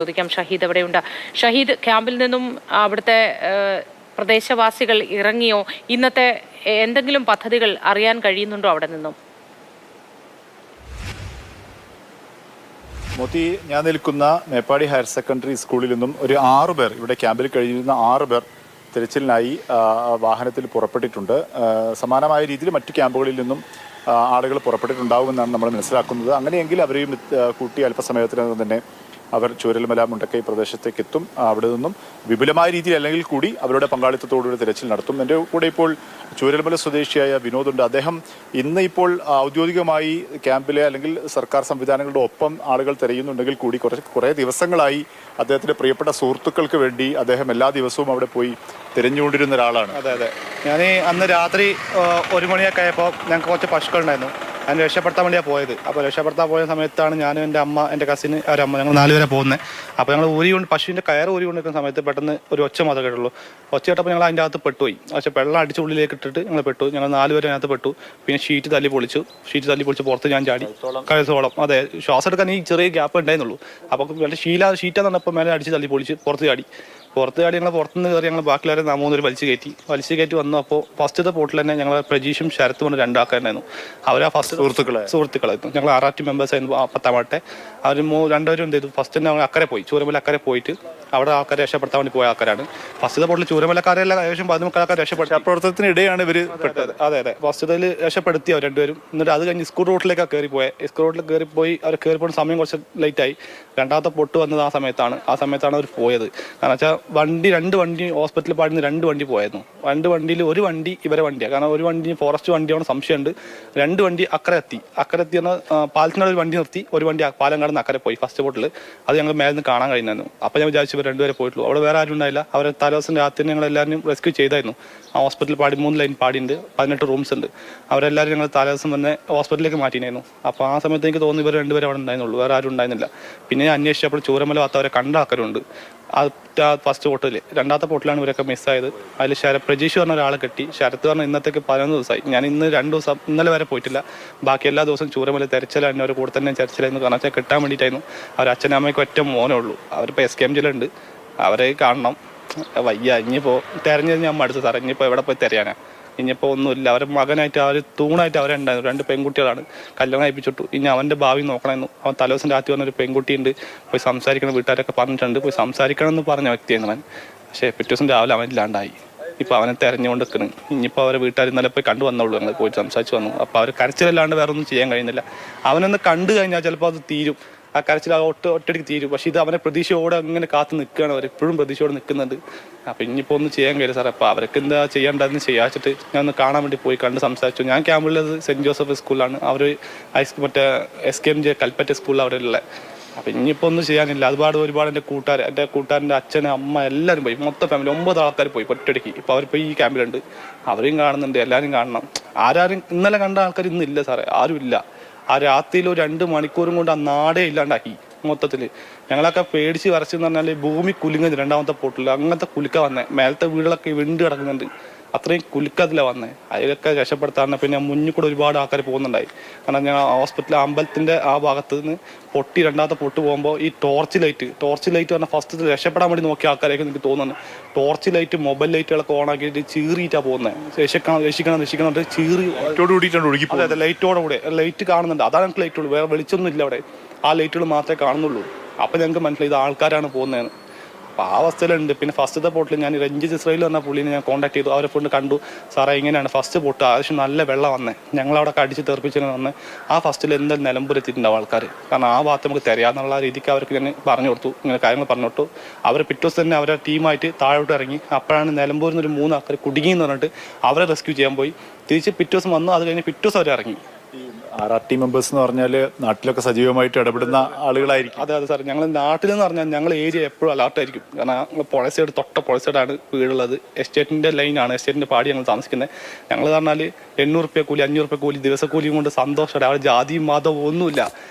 ചോദിക്കാം. ഷഹീദ് എവിടെയുണ്ട്? ഷഹീദ്, ക്യാമ്പിൽ നിന്നും അവിടുത്തെ പ്രദേശവാസികൾ ഇറങ്ങിയോ? ഇന്നത്തെ എന്തെങ്കിലും പദ്ധതികൾ അറിയാൻ കഴിയുന്നുണ്ടോ അവിടെ നിന്നും? മോത്തി, ഞാൻ നിൽക്കുന്ന മേപ്പാടി ഹയർ സെക്കൻഡറി സ്കൂളിൽ നിന്നും ഒരു 6 പേർ, ഇവിടെ ക്യാമ്പിൽ കഴിയുന്ന 6 പേർ തിരച്ചിലിനായി വാഹനത്തിൽ പുറപ്പെട്ടിട്ടുണ്ട്. സമാനമായ രീതിയിൽ മറ്റു ക്യാമ്പുകളിൽ നിന്നും ആളുകൾ പുറപ്പെട്ടിട്ടുണ്ടാകുമെന്നാണ് നമ്മൾ മനസ്സിലാക്കുന്നത്. അങ്ങനെയെങ്കിൽ അവരെയും കൂട്ടി അല്പസമയത്തിനകം തന്നെ അവർ ചൂരൽമല മുണ്ടക്കൈ പ്രദേശത്തേക്ക് എത്തും. അവിടെ നിന്നും വിപുലമായ രീതിയിൽ അല്ലെങ്കിൽ കൂടി അവരുടെ പങ്കാളിത്തത്തോടുകൂടി തിരച്ചിൽ നടത്തും. എൻ്റെ കൂടെ ഇപ്പോൾ ചൂരൽമല സ്വദേശിയായ വിനോദുണ്ട്. അദ്ദേഹം ഇന്ന് ഇപ്പോൾ ഔദ്യോഗികമായി ക്യാമ്പിലെ അല്ലെങ്കിൽ സർക്കാർ സംവിധാനങ്ങളുടെ ഒപ്പം ആളുകൾ തിരയുന്നുണ്ടെങ്കിൽ കൂടി കുറേ ദിവസങ്ങളായി അദ്ദേഹത്തിൻ്റെ പ്രിയപ്പെട്ട സുഹൃത്തുക്കൾക്ക് വേണ്ടി അദ്ദേഹം എല്ലാ ദിവസവും അവിടെ പോയി തിരഞ്ഞുകൊണ്ടിരുന്ന ഒരാളാണ്. അതെ, ഞാൻ അന്ന് രാത്രി 1 മണിയൊക്കെ ആയപ്പോൾ ഞങ്ങൾക്ക് കുറച്ച് പശുക്കളുണ്ടായിരുന്നു. ഞാൻ രക്ഷപ്പെടുത്താൻ വേണ്ടിയാണ് പോയത്. അപ്പോൾ രക്ഷപ്പെടുത്താൻ പോയ സമയത്താണ് ഞാനും എൻ്റെ അമ്മ, എൻ്റെ കസിന്, അവരമ്മ, ഞങ്ങൾ 4 പേരെ പോകുന്നത്. അപ്പോൾ ഞങ്ങൾ പശുവിൻ്റെ കയറ് ഊരി കൊണ്ടിരിക്കുന്ന സമയത്ത് പെട്ടെന്ന് ഒരു ഒച്ച മാത്രമേ കേട്ടുള്ളൂ. ഒച്ച കേട്ടപ്പോൾ ഞങ്ങൾ അതിൻ്റെ അകത്ത് പെട്ടുപോയി. പക്ഷേ വെള്ളം അടിച്ച് ഉള്ളിലേക്ക് ഇട്ടിട്ട് ഞങ്ങൾ പെട്ടു. ഞങ്ങൾ 4 പേരെ അതിനകത്ത് പെട്ടു. പിന്നെ ഷീറ്റ് തല്ലി പൊളിച്ച് പുറത്ത് ഞാൻ ചാടി കഴുത്തോളം. അതെ, ശ്വാസം എടുക്കാൻ ഈ ചെറിയ ഗ്യാപ്പ് ഉണ്ടായിരുന്നുള്ളൂ. അപ്പോൾ ഷീറ്റാന്ന് പറഞ്ഞപ്പോൾ മേലെ അടിച്ച് തല്ലി പൊളിച്ച് പുറത്ത് ചാടി ഞങ്ങൾ പുറത്തുനിന്ന് കയറി ഞങ്ങൾ ബാക്കിയുള്ളവരെ 3 വലിച്ചു കയറ്റി വന്നു. അപ്പോൾ ഫസ്റ്റത്തെ പോട്ടിൽ തന്നെ ഞങ്ങൾ പ്രജീഷും ശരത്തും കൊണ്ട് 2 ആൾക്കാരുണ്ടായിരുന്നു. അവർ ആ ഫസ്റ്റ് സുഹൃത്തുക്കളായിരുന്നു. ഞങ്ങൾ 6 മെമ്പേഴ്സ് ആയിരുന്നു 10 അവർ 2 പേരും എന്ത് ചെയ്തു, ഫസ്റ്റ് തന്നെ ഞങ്ങൾ അക്കരെ പോയി, ചൂരമല അക്കരെ പോയിട്ട് അവിടെ ആൾക്കാരെ രക്ഷപ്പെടുത്താൻ വേണ്ടി പോയ ആൾക്കാരാണ്. ഫസ്റ്റത്തെ പോട്ടിൽ ചൂരമലക്കാരെല്ലാം ഏകദേശം 13 ആൾക്കാർ രക്ഷപ്പെടുത്തിനിടെയാണ് ഇവർ പെട്ടത്. അതെ, ഫസ്റ്റത്തിൽ രക്ഷപ്പെടുത്തി അവർ 2 പേരും. എന്നിട്ട് അത് കഴിഞ്ഞ് സ്കൂൾ റോട്ടിലേക്കാണ് കയറിപ്പോയത്. സ്കൂൾ റോട്ടിൽ കയറിപ്പോയി അവർ കയറിപ്പോയ സമയം കുറച്ച് ലേറ്റായി. രണ്ടാമത്തെ പൊട്ട് വന്നത് ആ സമയത്താണ് അവർ പോയത്. കാരണം വെച്ചാൽ 2 വണ്ടി ഹോസ്പിറ്റലിൽ പാടുന്ന 2 വണ്ടി പോയായിരുന്നു. 2 വണ്ടിയിൽ ഒരു വണ്ടി ഇവരെ വണ്ടിയാണ്. കാരണം ഒരു വണ്ടി ഫോറസ്റ്റ് വണ്ടിയാണ് സംശയമുണ്ട്. 2 വണ്ടി അക്കരെ എത്തി പാലത്തിനോട് ഒരു വണ്ടി നിർത്തി, ഒരു വണ്ടി പാലം കടന്ന് അക്കരെ പോയി ഫസ്റ്റ് ബോട്ടിൽ. അത് ഞങ്ങൾ മേലെ നിന്ന് കാണാൻ കഴിയുന്നു. അപ്പോൾ ഞാൻ വിചാരിച്ചു ഇവർ 2 പേരെ പോയിട്ടുള്ളൂ. അവിടെ വേറെ ആരും ഉണ്ടായില്ല. അവരെ തലേദിവസം രാത്രി ഞങ്ങൾ എല്ലാവരും റെസ്ക്യൂ ചെയ്തായിരുന്നു. ആ ഹോസ്പിറ്റലിൽ 3 ലൈൻ പാടിയുണ്ട്, 18 റൂംസ് ഉണ്ട്. അവരെല്ലാവരും ഞങ്ങൾ തലേദിവസം തന്നെ ഹോസ്പിറ്റലിലേക്ക് മാറ്റിയിരുന്നു. അപ്പോൾ ആ സമയത്ത് എനിക്ക് തോന്നുന്നു ഇവർ 2 പേരെ അവിടെ ഉണ്ടായിരുന്നുള്ളൂ, വേറെ ആരും ഉണ്ടായിരുന്നില്ല. പിന്നെ ഞാൻ അന്വേഷിച്ചപ്പോൾ ചൂരമല ഭാഗത്തവരെ കണ്ട ആൾക്കാരുണ്ട്. ഫസ്റ്റ് പോട്ടിൽ. രണ്ടാമത്തെ പോട്ടിലാണ് ഇവരൊക്കെ മിസ്സായത്. അതിൽ പ്രജീഷ് പറഞ്ഞ ഒരാളെ കിട്ടി. ശരത്ത് പറഞ്ഞ ഇന്നത്തേക്ക് 11 ദിവസമായി. ഞാൻ ഇന്ന് 2 ദിവസം ഇന്നലെ വരെ പോയിട്ടില്ല. ബാക്കി എല്ലാ ദിവസവും ചൂരമല തെരച്ചിലായിരുന്നു. അവരുടെ കൂടെ തന്നെ തെരച്ചിലായിരുന്നു. കാരണം വെച്ചാൽ കിട്ടാൻ വേണ്ടിയിട്ടായിരുന്നു. അവർ അച്ഛനും അമ്മയ്ക്ക് ഒറ്റ മോനേ ഉള്ളൂ. അവരിപ്പോൾ SKM ജില്ലുണ്ട്. അവരെ കാണണം. വയ്യ, ഇനിയിപ്പോൾ തെരഞ്ഞത് ഞാൻ മടുത്തു സാറേ. ഇനിയിപ്പോൾ എവിടെ പോയി തിരയാനാ? ഇനിയിപ്പോൾ ഒന്നുമില്ല. അവരെ മകനായിട്ട് തൂണായിട്ട് അവരുണ്ടായിരുന്നു. 2 പെൺകുട്ടികളാണ്. കല്യാണം കഴിപ്പിച്ചിട്ടു. ഇനി അവൻ്റെ ഭാവി നോക്കണമെന്നു. അവൻ തലേദിവസം രാത്രി പറഞ്ഞൊരു പെൺകുട്ടിയുണ്ട്, പോയി സംസാരിക്കണം, വീട്ടുകാരൊക്കെ പറഞ്ഞിട്ടുണ്ട്, പോയി സംസാരിക്കണം എന്ന് പറഞ്ഞ വ്യക്തിയാണ് അവൻ. പക്ഷേ പിറ്റേ ദിവസം രാവിലെ അവൻ ഇല്ലാണ്ടായി. ഇപ്പോൾ അവനെ തെരഞ്ഞുകൊണ്ട് നിൽക്കണം. ഇനിയിപ്പോൾ അവരെ വീട്ടുകാർ ഇന്നലെ പോയി കണ്ടു വന്നുള്ളൂ. ഞങ്ങൾ പോയി സംസാരിച്ച് വന്നു. അപ്പോൾ അവർ കരച്ചിലല്ലാണ്ട് വേറെ ഒന്നും ചെയ്യാൻ കഴിയുന്നില്ല. അവനൊന്ന് കണ്ടു കഴിഞ്ഞാൽ ചിലപ്പോൾ അത് തീരും. ആ കരച്ചിൽ ഒറ്റയ്ക്ക് തീരും. പക്ഷേ ഇത് അവനെ പ്രതീക്ഷയോടെ അങ്ങനെ കാത്ത് നിൽക്കുകയാണ്. അവർ എപ്പോഴും പ്രതീക്ഷയോടെ നിൽക്കുന്നുണ്ട്. അപ്പോൾ ഇനിയിപ്പോൾ ഒന്നും ചെയ്യാൻ കഴിയില്ല സാറേ. അപ്പോൾ അവർക്ക് എന്താ ചെയ്യേണ്ടതെന്ന് ചെയ്യാച്ചിട്ട് ഞാൻ ഒന്ന് കാണാൻ വേണ്ടി പോയി കണ്ട് സംസാരിച്ചു. ഞാൻ ക്യാമ്പുള്ളത് സെൻറ്റ് ജോസഫ് സ്കൂളിലാണ്. അവർ മറ്റേ SKM കൽപ്പറ്റ സ്കൂളിൽ അവിടെ ഉള്ളത്. അപ്പോൾ ഇനിയിപ്പോൾ ഒന്നും ചെയ്യാനില്ല. ഒരുപാട് എൻ്റെ കൂട്ടുകാരൻ്റെ അച്ഛൻ, അമ്മ എല്ലാവരും പോയി. മൊത്തം ഫാമിലി 9 ആൾക്കാർ പോയി ഒറ്റയ്ക്ക്. ഇപ്പോൾ അവരിപ്പോൾ ഈ ക്യാമ്പിലുണ്ട്. അവരെയും കാണുന്നുണ്ട്. എല്ലാവരും കാണണം. ആരും ഇന്നലെ കണ്ട ആൾക്കാർ ഇന്നില്ല സാറേ, ആരും ഇല്ല. ആ രാത്രിയിൽ ഒരു 2 മണിക്കൂറും കൊണ്ട് ആ നാടേ ഇല്ലാണ്ടാക്കി മൊത്തത്തിൽ. ഞങ്ങളൊക്കെ പേടിച്ച് വരച്ചെന്ന് പറഞ്ഞാൽ ഭൂമി കുലുങ്ങുന്നു. 2ാമത്തെ പോട്ടിൽ അങ്ങനത്തെ കുലുക്ക വന്നേ. മേലത്തെ വീടുകളൊക്കെ വിണ്ട് കിടക്കുന്നുണ്ട്. അത്രയും കുലുക്കത്തിലാണ് വന്നേ. അതിലൊക്കെ രക്ഷപ്പെടുത്താൻ പിന്നെ മുന്നിൽ കൂടെ ഒരുപാട് ആൾക്കാർ പോകുന്നുണ്ടായി. കാരണം ഞാൻ ഹോസ്പിറ്റൽ അമ്പലത്തിൻ്റെ ആ ഭാഗത്ത് നിന്ന് 2ാമത്തെ പൊട്ട് പോകുമ്പോൾ ഈ ടോർച്ച് ലൈറ്റ് പറഞ്ഞാൽ ഫസ്റ്റ് രക്ഷപ്പെടാൻ വേണ്ടി നോക്കിയ ആൾക്കാരൊക്കെ എനിക്ക് തോന്നുന്നു. ടോർച്ച് ലൈറ്റ്, മൊബൈൽ ലൈറ്റുകളൊക്കെ ഓണാക്കിയിട്ട് ചീറിയിട്ടാണ് പോകുന്നത്. രക്ഷിക്കണം ചീറി അതെ, ലൈറ്റോടുകൂടെ ലൈറ്റ് കാണുന്നുണ്ട്. അതാണ് ഞങ്ങൾക്ക് ലൈറ്റുള്ളൂ, വേറെ വെളിച്ചൊന്നും ഇല്ല അവിടെ. ആ ലൈറ്റുകൾ മാത്രമേ കാണുന്നുള്ളൂ. അപ്പോൾ ഞങ്ങൾക്ക് മനസ്സിലായി ഇത് ആൾക്കാരാണ് പോകുന്നതെന്ന്. അപ്പോൾ ആ അവസ്ഥയിലുണ്ട്. പിന്നെ ഫസ്റ്റത്തെ പോട്ടിൽ ഞാൻ രഞ്ജിത്ത് ഇസ്രായേൽ പറഞ്ഞ പുള്ളിനെ ഞാൻ കോൺടാക്ട് ചെയ്തു. അവരെ കൊണ്ട് കണ്ടു. സാറേ ഇങ്ങനെയാണ് ഫസ്റ്റ് പോട്ട്, ആവശ്യം നല്ല വെള്ളം വന്നേ, ഞങ്ങളവിടെ അടിച്ച് തെറിപ്പിച്ചെന്ന് വന്ന് ആ ഫസ്റ്റിൽ എന്തായാലും നിലമ്പൂരെത്തിയിട്ടുണ്ടാവും ആൾക്കാർ. കാരണം ആ ഭാഗത്ത് നമുക്ക് തരാമെന്നുള്ള രീതിക്ക് അവർക്ക് ഞാൻ പറഞ്ഞു കൊടുത്തു, ഇങ്ങനെ കാര്യങ്ങൾ പറഞ്ഞു കൊടുത്തു. അവർ പിറ്റേ ദിവസം തന്നെ അവരെ ടീമായിട്ട് താഴോട്ട് ഇറങ്ങി. അപ്പോഴാണ് നിലമ്പൂരിൽ നിന്ന് ഒരു 3 ആൾക്കാർ കുടുങ്ങിയെന്ന് പറഞ്ഞിട്ട് അവരെ റെസ്ക്യൂ ചെയ്യാൻ പോയി. തിരിച്ച് പിറ്റേ ദിവസം വന്നു. അത് കഴിഞ്ഞ് പിറ്റേ ദിവസം അവർ ഇറങ്ങി. RRT മെമ്പേഴ്സ് എന്ന് പറഞ്ഞാൽ നാട്ടിലൊക്കെ സജീവമായിട്ട് ഇടപെടുന്ന ആളുകളായിരിക്കും. അതെ സാർ, ഞങ്ങൾ നാട്ടിലെന്ന് പറഞ്ഞാൽ ഞങ്ങൾ ഏരിയ എപ്പോഴും അലർട്ടായിരിക്കും. കാരണം പുഴസൈഡ് പുഴസൈഡാണ് വീടുള്ളത്. എസ്റ്റേറ്റിൻ്റെ ലൈനാണ്, എസ്റ്റേറ്റിൻ്റെ പാടി ഞങ്ങൾ താമസിക്കുന്നത്. ഞങ്ങൾ പറഞ്ഞാൽ 800 രൂപ കൂലി, 500 രൂപ കൂലി, ദിവസക്കൂലിയും കൊണ്ട് സന്തോഷമാണ്. അവിടെ ജാതിയും മതവും ഒന്നുമില്ല.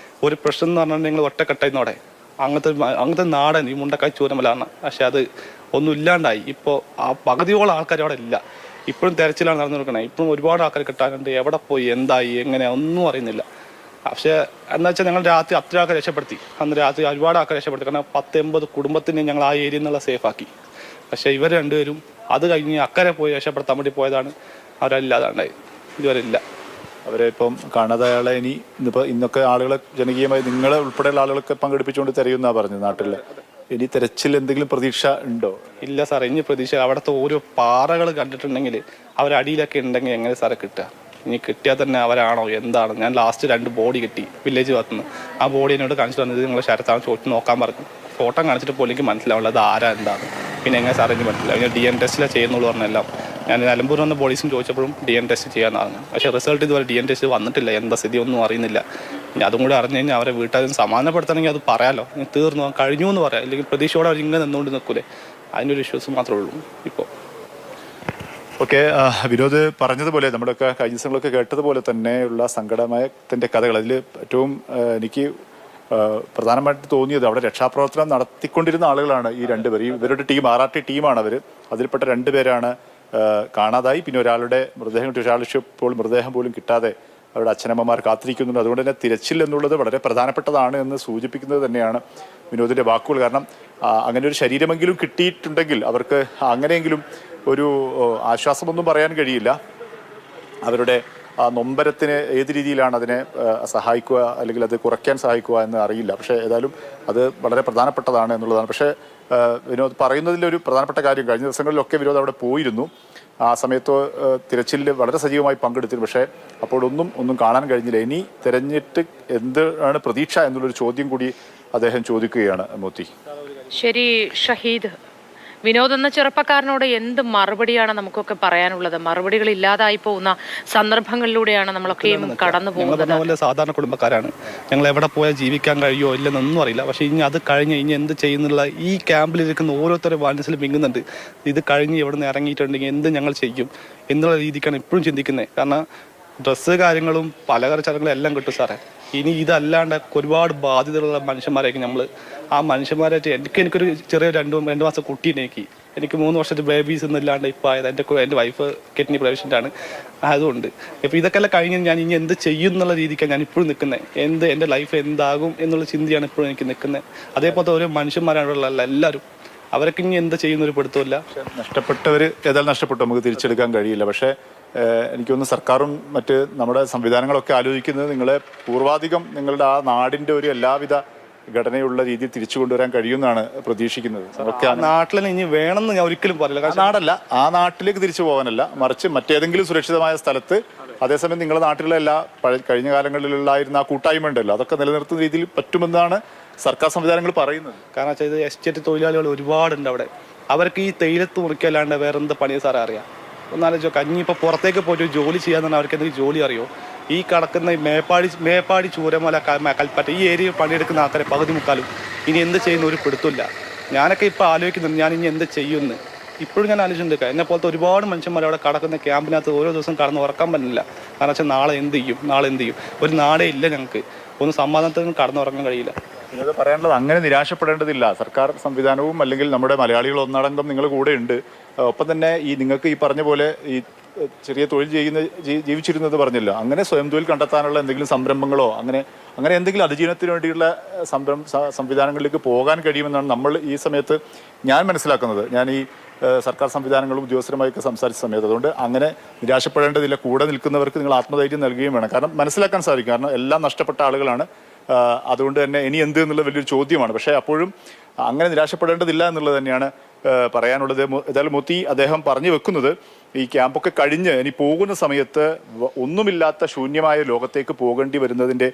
ഒരു പ്രശ്നം എന്ന് പറഞ്ഞാൽ ഞങ്ങൾ ഒറ്റക്കെട്ടായിരുന്നോടെ. അങ്ങനത്തെ നാടൻ ഈ മുണ്ടക്കായ് ചൂരമലാണ്. പക്ഷെ അത് ഒന്നും ഇല്ലാണ്ടായി. ഇപ്പോൾ ആ പകുതിയോളം ആൾക്കാർ അവിടെ ഇല്ല. ഇപ്പോഴും തെരച്ചിലാണ് നടന്നു കൊടുക്കണേ. ഇപ്പോഴും ഒരുപാട് ആൾക്കാർ കിട്ടാനുണ്ട്. എവിടെ പോയി, എന്തായി, എങ്ങനെ ഒന്നും അറിയുന്നില്ല. പക്ഷേ എന്താ വെച്ചാൽ ഞങ്ങൾ രാത്രി അത്ര ആൾക്കാർ രക്ഷപ്പെടുത്തി. അന്ന് രാത്രി ഒരുപാട് ആൾക്കാർ രക്ഷപ്പെടുത്തി. കാരണം 10-80 കുടുംബത്തിനെ ഞങ്ങൾ ആ ഏരിയയിൽ നിന്നുള്ള സേഫാക്കി. പക്ഷേ ഇവർ രണ്ടുപേരും അത് കഴിഞ്ഞ് അക്കരെ പോയി രക്ഷപ്പെടുത്താൻ വേണ്ടി പോയതാണ്. അവരല്ലാതാണ്ടായി, ഇതുവരെ ഇല്ല. അവരെ ഇപ്പം കാണാതായാളെ ഇന്നൊക്കെ ആളുകളെ ജനകീയമായി നിങ്ങളെ ഉൾപ്പെടെയുള്ള ആളുകളൊക്കെ പങ്കെടുപ്പിച്ചുകൊണ്ട് തിരയുന്നാ പറഞ്ഞത് നാട്ടിൽ. ഇനി തെരച്ചിൽ എന്തെങ്കിലും പ്രതീക്ഷ ഉണ്ടോ? ഇല്ല സാർ, ഇനി പ്രതീക്ഷ. അവിടുത്തെ ഓരോ പാറകൾ കണ്ടിട്ടുണ്ടെങ്കിൽ അവരടിയിലൊക്കെ ഉണ്ടെങ്കിൽ എങ്ങനെ സാറെ കിട്ടുക? ഇനി കിട്ടിയാൽ തന്നെ അവരാണോ എന്താണ്? ഞാൻ ലാസ്റ്റ് 2 ബോഡി കിട്ടി വില്ലേജ് ഭാഗത്തുനിന്ന്. ആ ബോഡി എന്നോട് കാണിച്ചിട്ട് വന്നത് നിങ്ങൾ ശരത്താണ് ചോദിച്ച് നോക്കാൻ പറഞ്ഞു. ഫോട്ടോ കാണിച്ചിട്ട് പോലും എനിക്ക് മനസ്സിലാവുള്ളത് അത് ആരാ എന്താണ്. പിന്നെ എങ്ങനെ സാറേ എനിക്ക് മനസ്സിലാവും? ഞാൻ DNA ടെസ്റ്റിലാണ് ചെയ്യുന്നുള്ളൂ പറഞ്ഞെല്ലാം. ഞാൻ നിലമ്പൂർ വന്ന പോലീസിന് ചോദിച്ചപ്പോഴും DNA ടെസ്റ്റ് ചെയ്യാനാണ്. പക്ഷേ റിസൾട്ട് ഇതുവരെ DNA ടെസ്റ്റ് വന്നിട്ടില്ല. എന്താ സ്ഥിതി ഒന്നും അറിയുന്നില്ല. ഇനി അതും കൂടി അറിഞ്ഞു കഴിഞ്ഞാൽ അവരെ വീട്ടുകാരും സമാധാനപ്പെടുത്തണമെങ്കിൽ അത് പറയാമല്ലോ. തീർന്നു കഴിഞ്ഞു എന്ന് പറയാം. അല്ലെങ്കിൽ പ്രതീക്ഷയോടെ അവർ ഇങ്ങനെ നിന്നുകൊണ്ട് നിൽക്കൂലേ? അതിനൊരു വിശ്വാസം മാത്രമേ ഉള്ളൂ ഇപ്പോൾ. ഓക്കെ, വിനോദ് പറഞ്ഞതുപോലെ നമ്മുടെയൊക്കെ കഴിഞ്ഞ ദിവസങ്ങളൊക്കെ കേട്ടതുപോലെ തന്നെയുള്ള സങ്കടമയത്തിൻ്റെ കഥകൾ. അതിൽ ഏറ്റവും എനിക്ക് പ്രധാനമായിട്ട് തോന്നിയത് അവിടെ രക്ഷാപ്രവർത്തനം നടത്തിക്കൊണ്ടിരുന്ന ആളുകളാണ് ഈ 2 പേർ. ഇവരുടെ ടീം RRT ടീമാണ് അവർ. അതിൽപ്പെട്ട 2 പേരാണ് കാണാതായി. പിന്നെ ഒരാളുടെ മൃതദേഹം ഇപ്പോൾ മൃതദേഹം പോലും കിട്ടാതെ അവരുടെ അച്ഛനമ്മമാർ കാത്തിരിക്കുന്നുണ്ട്. അതുകൊണ്ട് തന്നെ തിരച്ചിൽ എന്നുള്ളത് വളരെ പ്രധാനപ്പെട്ടതാണ് എന്ന് സൂചിപ്പിക്കുന്നത് തന്നെയാണ് വിനോദിൻ്റെ വാക്കുകൾ. കാരണം അങ്ങനെ ഒരു ശരീരമെങ്കിലും കിട്ടിയിട്ടുണ്ടെങ്കിൽ അവർക്ക് അങ്ങനെയെങ്കിലും ഒരു ആശ്വാസമൊന്നും പറയാൻ കഴിയില്ല. അവരുടെ നൊമ്പരത്തിന് ഏത് രീതിയിലാണ് അതിനെ സഹായിക്കുക അല്ലെങ്കിൽ അത് കുറയ്ക്കാൻ സഹായിക്കുക എന്ന് അറിയില്ല. പക്ഷേ ഏതായാലും അത് വളരെ പ്രധാനപ്പെട്ടതാണ് എന്നുള്ളതാണ്. പക്ഷേ വിനോദ് പറയുന്നതിലൊരു പ്രധാനപ്പെട്ട കാര്യം, കഴിഞ്ഞ ദിവസങ്ങളിലൊക്കെ വിനോദ് അവിടെ പോയിരുന്നു. ആ സമയത്ത് തിരച്ചിലിൽ വളരെ സജീവമായി പങ്കെടുത്തിരുന്നു. പക്ഷേ അപ്പോഴൊന്നും കാണാൻ കഴിഞ്ഞില്ല. ഇനി തിരഞ്ഞിട്ട് എന്താണ് പ്രതീക്ഷ എന്നുള്ളൊരു ചോദ്യം കൂടി അദ്ദേഹം ചോദിക്കുകയാണ്. മോത്തി, ശരി ഷഹീദ്, വിനോദ് എന്ന ചെറുപ്പക്കാരനോട് എന്ത് മറുപടിയാണ് നമുക്കൊക്കെ പറയാനുള്ളത്? മറുപടികൾ ഇല്ലാതായി പോകുന്ന സന്ദർഭങ്ങളിലൂടെയാണ് നമ്മളൊക്കെയും കടന്നു പോകുന്നത്. സാധാരണ കുടുംബക്കാരാണ്. ഞങ്ങൾ എവിടെ പോയാൽ ജീവിക്കാൻ കഴിയുമോ ഇല്ലെന്നൊന്നും അറിയില്ല. പക്ഷെ ഇനി അത് കഴിഞ്ഞ് ഇനി എന്ത് ചെയ്യുന്നുള്ള ഈ ക്യാമ്പിലിരിക്കുന്ന ഓരോരുത്തരും മനസ്സിൽ മിങ്ങുന്നുണ്ട്. ഇത് കഴിഞ്ഞ് എവിടെ നിന്ന് ഇറങ്ങിയിട്ടുണ്ടെങ്കിൽ എന്ത് ഞങ്ങൾ ചെയ്യും എന്നുള്ള രീതിക്കാണ് ഇപ്പോഴും ചിന്തിക്കുന്നത്. കാരണം ഡ്രസ്സ് കാര്യങ്ങളും പലചരക്ക് ചടങ്ങുകളും എല്ലാം കിട്ടും സാറേ. ഇനി ഇതല്ലാണ്ട് ഒരുപാട് ബാധ്യതകളുള്ള മനുഷ്യന്മാരായിരിക്കും നമ്മൾ. ആ മനുഷ്യന്മാരായിട്ട് എനിക്കൊരു ചെറിയ 2 മാസം കുട്ടീനെ എനിക്ക് 3 വർഷത്തെ ബേബീസ് ഒന്നും ഇല്ലാണ്ട് ഇപ്പോൾ ആയത്. എൻ്റെ വൈഫ് കിഡ്നി പേഷ്യൻ്റാണ്. അതുകൊണ്ട് ഇപ്പോൾ ഇതൊക്കെ എല്ലാം കഴിഞ്ഞ് ഞാൻ ഇനി എന്ത് ചെയ്യും എന്നുള്ള രീതിക്കാണ് ഞാൻ ഇപ്പോഴും നിൽക്കുന്നത്. എൻ്റെ ലൈഫ് എന്താകും എന്നുള്ള ചിന്തയാണ് ഇപ്പോഴും എനിക്ക് നിൽക്കുന്നത്. അതേപോലത്തെ ഓരോ മനുഷ്യന്മാരാണുള്ള എല്ലാവരും. അവരൊക്കെ ഇനി എന്ത് ചെയ്യുന്നൊരു പിടുത്തമില്ല. നഷ്ടപ്പെട്ടവർ ഏതായാലും നഷ്ടപ്പെട്ടു, നമുക്ക് തിരിച്ചെടുക്കാൻ കഴിയില്ല. പക്ഷേ എനിക്കൊന്ന് സർക്കാരും മറ്റ് നമ്മുടെ സംവിധാനങ്ങളൊക്കെ ആലോചിക്കുന്നത് നിങ്ങളെ പൂർവാധികം നിങ്ങളുടെ ആ നാടിൻ്റെ ഒരു എല്ലാവിധ ഘടനയുള്ള രീതിയിൽ തിരിച്ചു കൊണ്ടുവരാൻ കഴിയുമെന്നാണ് പ്രതീക്ഷിക്കുന്നത്. നാട്ടിൽ ഇനി വേണമെന്ന് ഞാൻ ഒരിക്കലും പറയില്ല. നാടല്ല, ആ നാട്ടിലേക്ക് തിരിച്ചു പോകാനല്ല, മറിച്ച് മറ്റേതെങ്കിലും സുരക്ഷിതമായ സ്ഥലത്ത്. അതേസമയം നിങ്ങളുടെ നാട്ടിലെ കഴിഞ്ഞ കാലങ്ങളിലുള്ളായിരുന്ന ആ കൂട്ടായ്മ ഉണ്ടല്ലോ, അതൊക്കെ നിലനിർത്തുന്ന രീതിയിൽ പറ്റുമെന്നാണ് സർക്കാർ സംവിധാനങ്ങൾ പറയുന്നത്. കാരണം വെച്ചാൽ ഇത് എസ്റ്റേറ്റ് തൊഴിലാളികൾ ഒരുപാടുണ്ട് അവിടെ. അവർക്ക് ഈ തേയിലത്ത് മുറിക്കല്ലാണ്ട് വേറെ എന്ത് പണിയെ സാറേ അറിയാം? ഒന്നാലോചിച്ചോ, കഞ്ഞി ഇപ്പോൾ പുറത്തേക്ക് പോയിട്ട് ജോലി ചെയ്യാൻ തന്നെ അവർക്ക് എന്തെങ്കിലും ജോലി അറിയോ? ഈ കിടക്കുന്ന മേപ്പാടി ചൂരമല കൽപ്പറ്റ ഈ ഏരിയയിൽ പണിയെടുക്കുന്ന ആൾക്കാരെ പകുതി മുക്കാലും ഇനി എന്ത് ചെയ്യുന്ന ഒരു പിടുത്തമില്ല. ഞാനൊക്കെ ഇപ്പോൾ ആലോചിക്കുന്നുണ്ട് ഞാൻ ഇനി എന്ത് ചെയ്യുമെന്ന്. ഇപ്പോഴും ഞാൻ ആലോചിച്ചിട്ടുണ്ട്. എന്നെ പോലത്തെ ഒരുപാട് മനുഷ്യന്മാർ അവിടെ കിടക്കുന്ന ക്യാമ്പിനകത്ത് ഓരോ ദിവസം കടന്ന് ഉറക്കാൻ പറ്റില്ല. കാരണം വെച്ചാൽ നാളെ എന്ത് ചെയ്യും? ഒരു നാടേ ഇല്ല ഞങ്ങൾക്ക്. ഒന്ന് സമാധാനത്തിന് കടന്നുറങ്ങാൻ കഴിയില്ല. ഇത് പറയാനുള്ളത് അങ്ങനെ നിരാശപ്പെടേണ്ടതില്ല. സർക്കാർ സംവിധാനവും അല്ലെങ്കിൽ നമ്മുടെ മലയാളികൾ ഒന്നടങ്കം നിങ്ങൾ കൂടെ ഉണ്ട്. ഒപ്പം തന്നെ നിങ്ങൾക്ക് ഈ പറഞ്ഞ പോലെ ഈ ചെറിയ തൊഴിൽ ജീവിച്ചിരുന്നത് പറഞ്ഞല്ലോ, അങ്ങനെ സ്വയം തൊഴിൽ കണ്ടെത്താനുള്ള എന്തെങ്കിലും സംരംഭങ്ങളോ അങ്ങനെ എന്തെങ്കിലും അതിജീവനത്തിന് വേണ്ടിയുള്ള സംവിധാനങ്ങളിലേക്ക് പോകാൻ കഴിയുമെന്നാണ് നമ്മൾ ഈ സമയത്ത് ഞാൻ മനസ്സിലാക്കുന്നത്. ഞാൻ ഈ സർക്കാർ സംവിധാനങ്ങളും ഉദ്യോഗസ്ഥരുമായൊക്കെ സംസാരിച്ച സമയത്ത്. അതുകൊണ്ട് അങ്ങനെ നിരാശപ്പെടേണ്ടതില്ല. കൂടെ നിൽക്കുന്നവർക്ക് നിങ്ങൾ ആത്മധൈര്യം നൽകുകയും വേണം. കാരണം മനസ്സിലാക്കാൻ സാധിക്കും. കാരണം എല്ലാം നഷ്ടപ്പെട്ട ആളുകളാണ്. അതുകൊണ്ട് തന്നെ ഇനി എന്ത് എന്നുള്ള വലിയൊരു ചോദ്യമാണ്. പക്ഷേ അപ്പോഴും അങ്ങനെ നിരാശപ്പെടേണ്ടതില്ല എന്നുള്ളത് തന്നെയാണ് പറയാനുള്ളത്. ഏതായാലും മോത്തി അദ്ദേഹം പറഞ്ഞു വെക്കുന്നത് ഈ ക്യാമ്പൊക്കെ കഴിഞ്ഞ് ഇനി പോകുന്ന സമയത്ത് ഒന്നുമില്ലാത്ത ശൂന്യമായ ലോകത്തേക്ക് പോകേണ്ടി വരുന്നതിൻ്റെ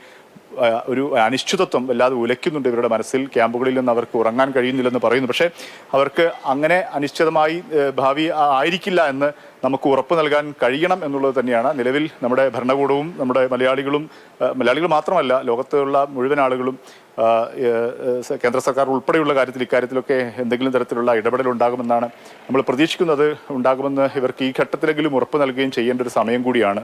ഒരു അനിശ്ചിതത്വം വല്ലാതെ ഉലയ്ക്കുന്നുണ്ട് ഇവരുടെ മനസ്സിൽ. ക്യാമ്പുകളിൽ നിന്ന് അവർക്ക് ഉറങ്ങാൻ കഴിയുന്നില്ലെന്ന് പറയുന്നു. പക്ഷേ അവർക്ക് അങ്ങനെ അനിശ്ചിതമായി ഭാവി ആയിരിക്കില്ല എന്ന് നമുക്ക് ഉറപ്പ് നൽകാൻ കഴിയണം എന്നുള്ളത് തന്നെയാണ് നിലവിൽ നമ്മുടെ ഭരണകൂടവും നമ്മുടെ മലയാളികൾ മാത്രമല്ല ലോകത്തുള്ള മുഴുവൻ ആളുകളും കേന്ദ്ര സർക്കാർ ഉൾപ്പെടെയുള്ള ഇക്കാര്യത്തിലൊക്കെ എന്തെങ്കിലും തരത്തിലുള്ള ഇടപെടൽ ഉണ്ടാകുമെന്നാണ് നമ്മൾ പ്രതീക്ഷിക്കുന്നത്. ഉണ്ടാകുമെന്ന് ഇവർക്ക് ഈ ഘട്ടത്തിലെങ്കിലും ഉറപ്പ് നൽകുകയും ചെയ്യേണ്ട ഒരു സമയം കൂടിയാണ്.